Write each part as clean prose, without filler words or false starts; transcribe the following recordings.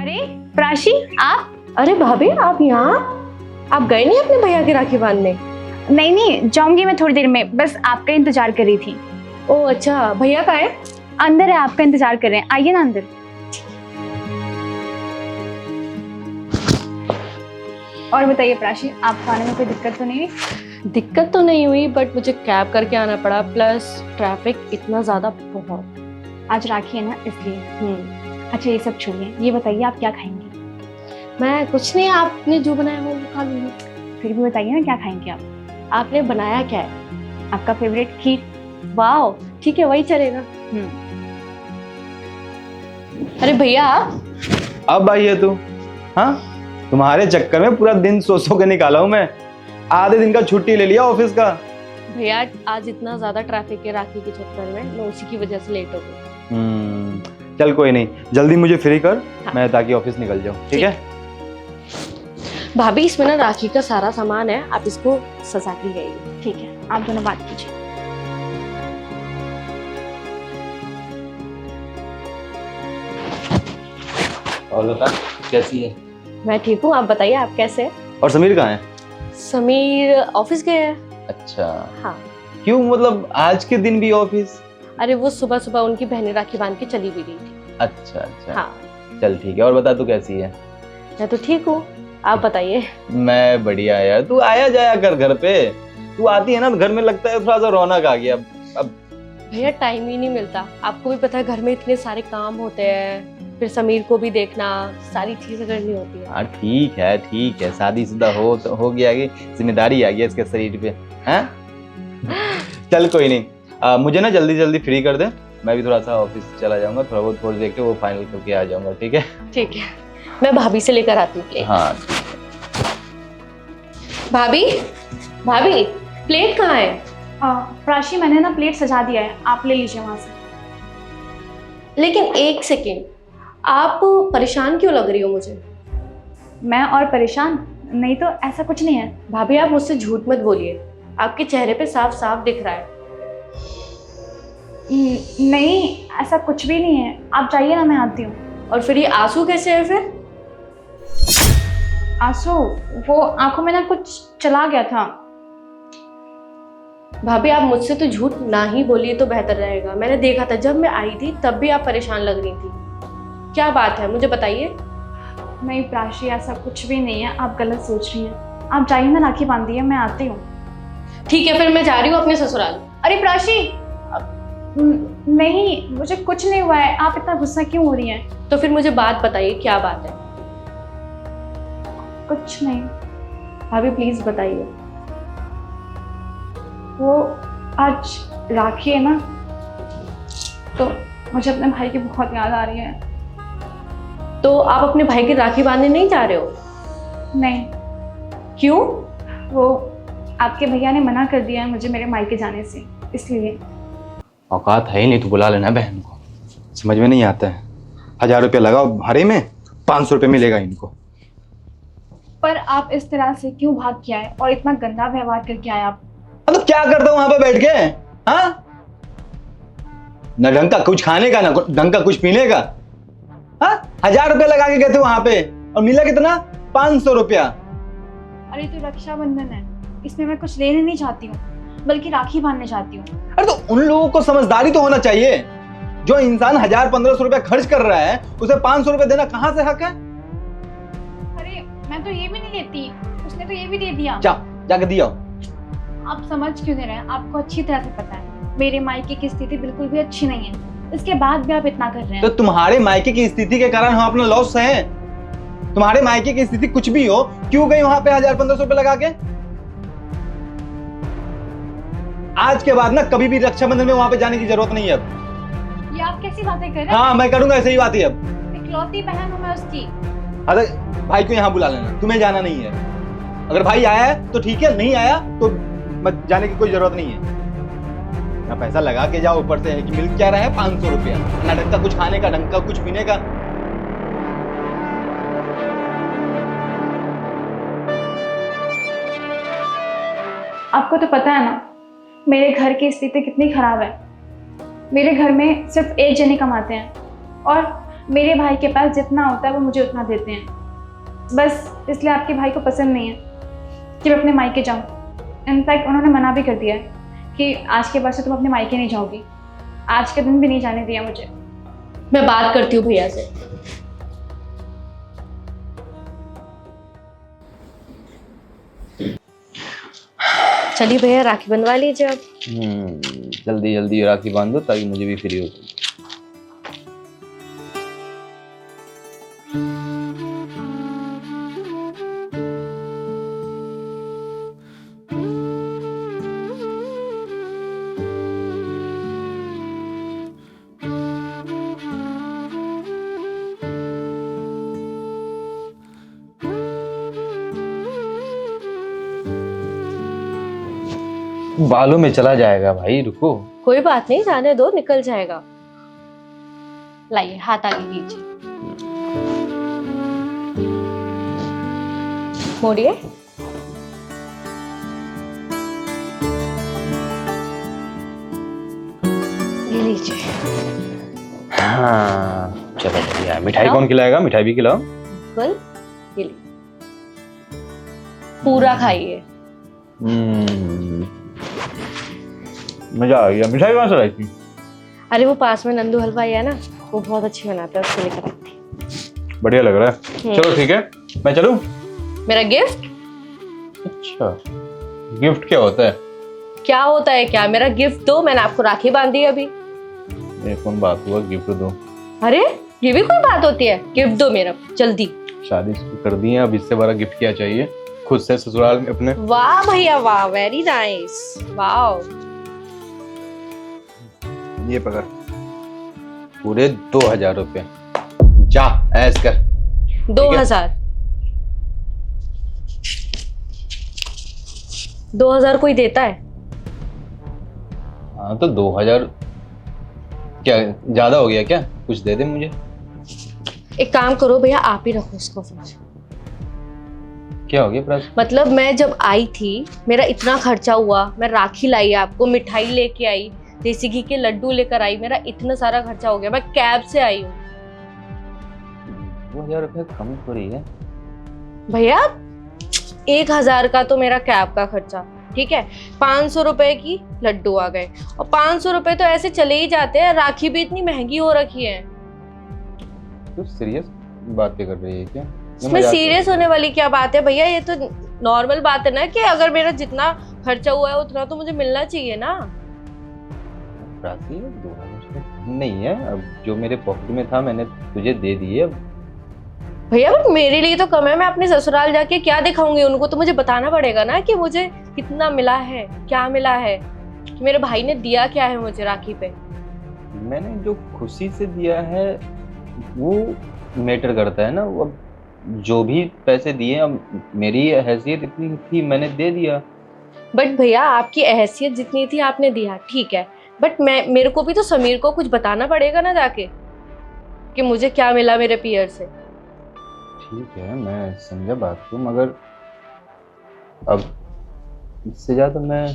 अरे प्राशी, आप? अरे भाभी आप यहाँ? आप गए नहीं अपने भैया की राखी बांधने? नहीं, जाऊंगी मैं थोड़ी देर में, बस आपका इंतजार कर रही थी। ओह अच्छा, भैया कहाँ है? अंदर है, आपका इंतजार कर रहे हैं, आइए ना अंदर। और बताइए प्राशी, आपको आने में कोई दिक्कत तो नहीं हुई? दिक्कत तो नहीं हुई, बट मुझे कैब करके आना पड़ा, प्लस ट्रैफिक इतना ज्यादा बहुत। आज राखी है ना, इसलिए। अच्छा ये सब छोड़िए, ये बताइए आप क्या खाएंगी? मैं कुछ नहीं, आपने जो बनाया हो वो खा लूंगी। फिर भी बताइए ना क्या खाएंगे आप? आपने बनाया क्या है? आपका फेवरेट खीर। वाह, ठीक है वही चलेगा। अरे भैया अब आई है तू? हाँ, तुम्हारे चक्कर में पूरा दिन सो के निकाला हूं मैं। आधे दिन का छुट्टी ले लिया ऑफिस का। भैया आज इतना ज्यादा ट्रैफिक है राखी के चक्कर में, मैं उसी की वजह से लेट हो गई। चल कोई नहीं, जल्दी मुझे फ्री कर। हाँ। मैं ताकि ऑफिस निकल जाऊं, ठीक है? भाभी इसमें ना राखी का सारा सामान है, आप इसको सजा के ले आइए। ठीक है, आप दोनों बात कीजिए। और बता कैसी है? मैं ठीक हूँ, आप बताइए आप कैसे हैं? और समीर कहाँ है? समीर ऑफिस गए हैं। अच्छा, हाँ। क्यों, मतलब आज के दिन भी ऑफिस? अरे वो सुबह सुबह उनकी बहनें राखी बांध के चली भी गई थी। अच्छा अच्छा। हाँ। चल ठीक है, और बता तू कैसी है? मैं तो ठीक हूँ, आप बताइए। मैं बढ़िया यार, तू आया जाया कर घर पे। तू आती है ना तो घर में लगता है थोड़ा सा रौनक आ गया। अब भैया टाइम ही नहीं मिलता, आपको भी पता है घर में इतने सारे काम होते हैं, फिर समीर को भी देखना, सारी चीजें करनी होती है। हाँ ठीक है, शादीशुदा हो गया कि जिम्मेदारी आ गया इसके शरीर पे। हैं? चल कोई नहीं, मुझे ना जल्दी जल्दी फ्री कर दे, मैं भी थोड़ा सा ऑफिस चला जाऊंगा, थोड़ा बहुत थोड़ी देख के वो फाइनल करके आ जाऊंगा, ठीक है? ठीक है, मैं भाभी से लेकर आती हूँ प्लेट। हाँ। भाभी भाभी प्लेट कहाँ है? प्राशी, मैंने ना प्लेट सजा दिया है, आप ले लीजिए वहां से। लेकिन एक सेकेंड, आप परेशान क्यों लग रही हो मुझे? मैं और परेशान? नहीं तो ऐसा कुछ नहीं है। भाभी आप मुझसे झूठ मत बोलिए, आपके चेहरे पे साफ साफ दिख रहा है। नहीं, ऐसा कुछ भी नहीं है, आप जाइए ना, मैं आती हूँ। और फिर ये आंसू कैसे है फिर? आंसू? वो आंखों में ना कुछ चला गया था। भाभी आप मुझसे तो झूठ ना ही बोलिए तो बेहतर रहेगा, मैंने देखा था जब मैं आई थी तब भी आप परेशान लग रही थी। क्या बात है मुझे बताइए। नहीं प्राशी, ऐसा कुछ भी नहीं है, आप गलत सोच रही हैं। आप जाइए ना, राखी बांधिए, मैं आती हूँ। ठीक है, फिर मैं जा रही हूँ अपने ससुराल। अरे प्राशी, नहीं, मुझे कुछ नहीं हुआ है, आप इतना गुस्सा क्यों हो रही हैं? तो फिर मुझे बात बताइए, क्या बात है? कुछ नहीं। भाभी प्लीज बताइए। वो आज राखी है ना, तो मुझे अपने भाई की बहुत याद आ रही है। तो आप अपने भाई की राखी बांधने नहीं जा रहे हो? नहीं। क्यों? वो आपके भैया ने मना कर दिया है मुझे मेरे मायके जाने से, इसलिए। औकात है ही नहीं तो बुला लेना बहन को, समझ में नहीं आता है। 1000 रुपया लगाओ भाड़े में, 500 रुपये मिलेगा इनको। पर आप इस तरह से क्यों भाग के आए और इतना गंदा व्यवहार करके आए आप? मतलब क्या करता हूँ वहां पे बैठ के? हाँ, न ढंग का कुछ खाने का, न ढंग का कुछ पीने का। हाँ, 1000 रुपया लगा के गए थे वहां पे और मिला कितना? 500 रुपया। अरे तो रक्षाबंधन है, इसमें मैं कुछ लेने नहीं चाहती हूँ, बल्कि राखी बांधने चाहती हूँ। अरे तो उन लोगों को समझदारी तो होना चाहिए। जो इंसान 1000-1500 रुपया खर्च कर रहा है उसे 500 रुपया देना कहाँ से हक है? अरे मैं तो ये भी नहीं लेती, उसने तो ये भी दे दिया। जाके दिया। आप समझ क्यों नहीं रहे हैं? आपको अच्छी तरह से पता है मेरे मायके की स्थिति बिल्कुल भी अच्छी नहीं है, इसके बाद भी आप इतना कर रहे हैं। तो तुम्हारे मायके की स्थिति के कारण हम अपना लॉस है। तुम्हारे मायके की स्थिति कुछ भी हो, क्यों गई वहां पे 1000-1500 रुपये लगा के? आज के बाद ना कभी भी रक्षाबंधन में वहां पे जाने की जरूरत नहीं है अब। ये आप कैसी बातें कर रहे हैं? हाँ मैं करूंगा, ऐसे ही बात है अब। इकलौती बहन हूँ मैं उसकी। अरे भाई को यहाँ बुला लेना, तुम्हें जाना नहीं है। अगर भाई आया है तो ठीक है, नहीं आया तो मत जाने की कोई जरूरत नहीं है। ना पैसा लगा के जाओ, ऊपर से है कि मिल क्या रहा है 500 रुपया, ना ढंग का कुछ खाने का, ढंग का कुछ पीने का। आपको तो पता है ना मेरे घर की स्थिति कितनी खराब है। मेरे घर में सिर्फ एक जने कमाते हैं और मेरे भाई के पास जितना होता है वो मुझे उतना देते हैं, बस इसलिए आपके भाई को पसंद नहीं है कि मैं अपने मायके जाऊँ। इनफैक्ट उन्होंने मना भी कर दिया है कि आज के बाद से तुम अपने मायके नहीं जाओगी। आज के दिन भी नहीं जाने दिया मुझे। मैं बात करती हूँ भैया से। चलिए भैया, राखी बंधवा लीजिए अब। जल्दी जल्दी राखी बांध दो ताकि मुझे भी फ्री हो जाए। बालों में चला जाएगा भाई, रुको। कोई बात नहीं, जाने दो, निकल जाएगा। लाइए, हाथ आगे कीजिए, मोड़िए। ये लीजिए। हाँ चलो बढ़िया। मिठाई खिलाओ? कौन खिलाएगा? मिठाई भी खिलाओ। बिल्कुल, ये लीजिए, पूरा खाइए। मजा आ गया। मिठाई कहाँ से लाई थी? अरे वो पास में नंदू हलवाई है ना, वो बहुत अच्छी बनाता है, उसको लेकर आई थी। बढ़िया लग रहा है। चलो ठीक है, मैं चलूं? मेरा गिफ्ट? अच्छा, गिफ्ट क्या होता है? क्या होता है क्या? मेरा गिफ्ट दो, मैंने आपको राखी बांधी अभी। ये कौन बात हुआ गिफ्ट दो? अरे ये भी कोई बात होती है? गिफ्ट दो मेरा, जल्दी। शादी कर दी है, अब इससे बड़ा गिफ्ट क्या चाहिए? खुद से ससुराल में अपने। वाह भैया वाह, वेरी नाइस, वाह। ये पकड़, पूरे 2000 रुपए। जा ऐस कर। 2000? 2000 कोई देता है? हाँ तो 2000 क्या ज्यादा हो गया क्या? कुछ दे दे मुझे। एक काम करो भैया, आप ही रखो इसको फिर। क्या हो गया प्राची? मतलब मैं जब आई थी, मेरा इतना खर्चा हुआ, मैं राखी लाई आपको, मिठाई लेके आई, देसी घी के लड्डू लेकर आई, मेरा इतना सारा खर्चा हो गया, मैं कैब से आई हूँ। 2000 रुपए कम थोड़ी है भैया 1000 का तो मेरा कैब का खर्चा, ठीक है, 500 रुपए की लड्डू आ गए, और 500 रुपए तो ऐसे चले ही जाते हैं। राखी भी इतनी महंगी हो रखी है। तू सीरियस बातें कर रही है क्या? इसमें सीरियस होने वाली क्या बात है भैया? ये तो नॉर्मल बात है ना कि अगर मेरा जितना खर्चा हुआ है उतना तो मुझे मिलना चाहिए ना। प्राची 2000 रुपए कम नहीं है, अब जो मेरे पॉकेट में था मैंने तुझे दे दिए। अब भैया बट मेरे लिए तो कम है, मैं अपने ससुराल जाके क्या दिखाऊंगी उनको? तो मुझे बताना पड़ेगा ना कि मुझे कितना मिला है, क्या मिला है, कि मेरे भाई ने दिया क्या है मुझे राखी पे। मैंने जो खुशी से दिया है वो मैटर करता है ना। वो अब जो भी पैसे दिए, अब मेरी हैसियत इतनी थी मैंने दे दिया। बट भैया आपकी हैसियत जितनी थी आपने दिया, ठीक है, बट मेरे को भी तो समीर को कुछ बताना पड़ेगा ना जाके कि मुझे क्या मिला मेरे पियर से। ठीक है मैं समझा बात को, मगर अब इससे ज्यादा मैं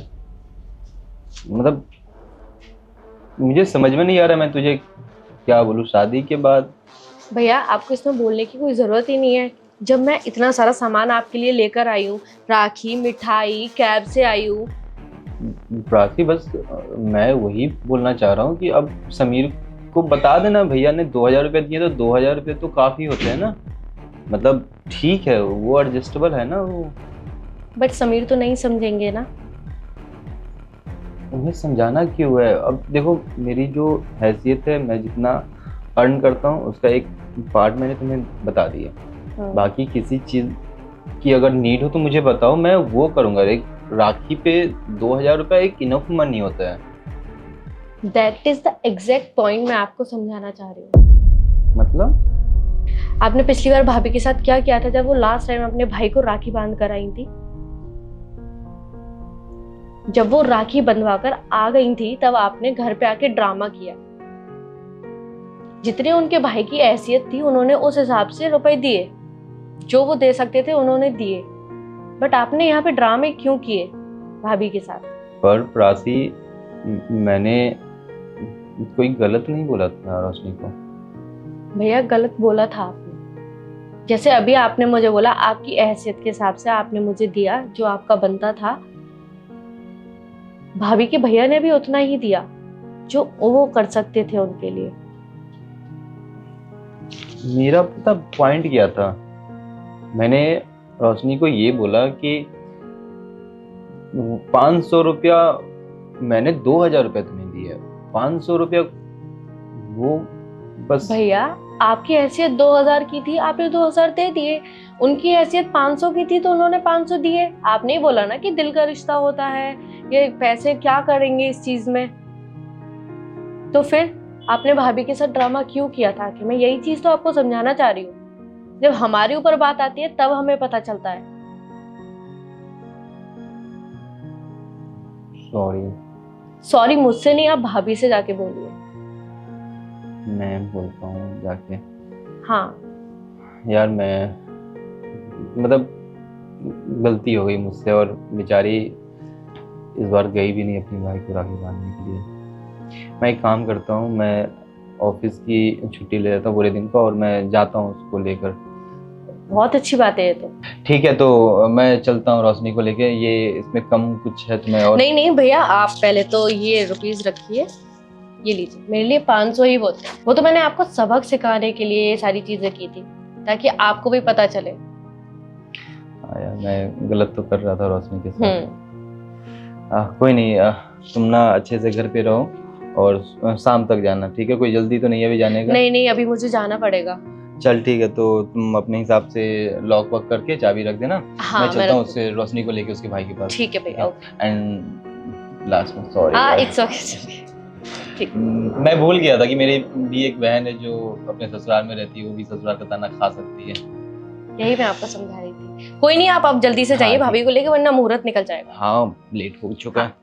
मतलब मुझे समझ में नहीं आ रहा मैं तुझे क्या बोलूं शादी के बाद। भैया आपको इसमें बोलने की कोई ज़रूरत ही नहीं है। जब मैं इतना सारा सामान आपके लिए लेकर आई हूँ, राखी, मिठाई, कैब से आई हूँ। प्राची बस मैं वही बोलना चाह रहा हूँ कि अब समीर को बता देना भैया ने 2000 रुपये दिए, तो 2000 रुपये तो काफ़ी होते हैं ना। मतलब ठीक है वो एडजस्टेबल है ना वो। बट समीर तो नहीं समझेंगे ना। उन्हें समझाना क्यों है? अब देखो मेरी जो हैसियत है, मैं जितना अर्न करता हूँ उसका एक पार्ट मैंने तुम्हें बता दिया। बाकी किसी चीज़ की अगर नीड हो तो मुझे बताओ, मैं वो करूँगा। एक राखी पे 2000 रुपये एक इनफ मनी होता है। That is the exact point मैं आपको समझाना चाह रही हूँ। मतलब आपने पिछली बार भाभी के साथ क्या किया था जब वो लास्ट टाइम अपने भाई को राखी बांध कर आई थी? जब वो राखी बंधवा कर आ गई थी तब आपने घर पे आके ड्रामा किया। जितने उनके भाई की हैसियत थी उन्होंने उस हिसाब से रुपए दिए, जो वो दे सकते थे उन्होंने दिए, बट आपने यहाँ पे ड्रामे क्यों किए भाभी के साथ? पर प्राची मैंने कोई गलत नहीं बोला था रोशनी को। भैया गलत बोला था आपने। जैसे अभी आपने मुझे बोला आपकी हैसियत के हिसाब से आपने मुझे दिया जो आपका बनता था, भाभी के भैया ने भी उतना ही दिया जो वो कर सकते थे उनके लिए। मेरा पता पॉइंट क्या था, मैंने रोशनी को ये बोला कि 500 रुपया मैंने 2000 रुपया तुम्हें दिया, 500 रुपया वो बस। भैया आपकी हैसियत 2000 की थी, आपने 2000 दे दिए। उनकी हैसियत 500 की थी तो उन्होंने 500 दिए। आपने ही बोला ना कि दिल का रिश्ता होता है, ये पैसे क्या करेंगे इस चीज में। तो फिर आपने भाभी के साथ ड्रामा क्यों किया था? कि मैं यही चीज तो आपको समझाना चाह रही हूँ। जब हमारे ऊपर बात आती है तब हमें पता चलता है। सॉरी मुझसे नहीं, आप भाभी से जाके बोलिए। मैं बोलता हूँ जाके। हाँ यार मैं मतलब गलती हो गई मुझसे, और बेचारी इस बार गई भी नहीं अपनी भाई को राखी बांधने के लिए। मैं एक काम करता हूँ, मैं ऑफिस की छुट्टी ले लेता हूँ पूरे दिन का और मैं जाता हूँ उसको लेकर। बहुत अच्छी बात है ये तो। ठीक है, तो मैं चलता हूँ रोशनी को लेके। ये इसमें कम कुछ है तो मैं और नहीं भैया, आप पहले तो ये रुपीस रखिए, ये लीजिए। मेरे लिए 500 ही बहुत है। वो तो मैंने आपको सबक सिखाने के लिए ये सारी चीजें की थी ताकि आपको भी पता चले। यार मैं गलत तो कर रहा था रोशनी के साथ। कोई नहीं, तुम ना अच्छे से घर पे रहो और शाम तक जाना, ठीक है? कोई जल्दी तो नहीं है अभी जाने का? नहीं अभी मुझे जाना पड़ेगा। चल ठीक है, तो तुम अपने हिसाब से लॉक वॉक करके चाबी रख देना। हाँ, मैं चलता हूँ उससे रोशनी को लेके उसके भाई के पास। ठीक है भैया। एंड लास्ट में सॉरी। It's okay. ठीक। मैं भूल गया था कि मेरी भी एक बहन है जो अपने ससुराल में रहती है, वो भी ससुराल का ताना खा सकती है। यही मैं आपको समझा रही थी। कोई नहीं, आप अब जल्दी से जाइए हाँ, भाभी को लेके, वरना मुहूर्त निकल जाएगा। हाँ लेट हो चुका है।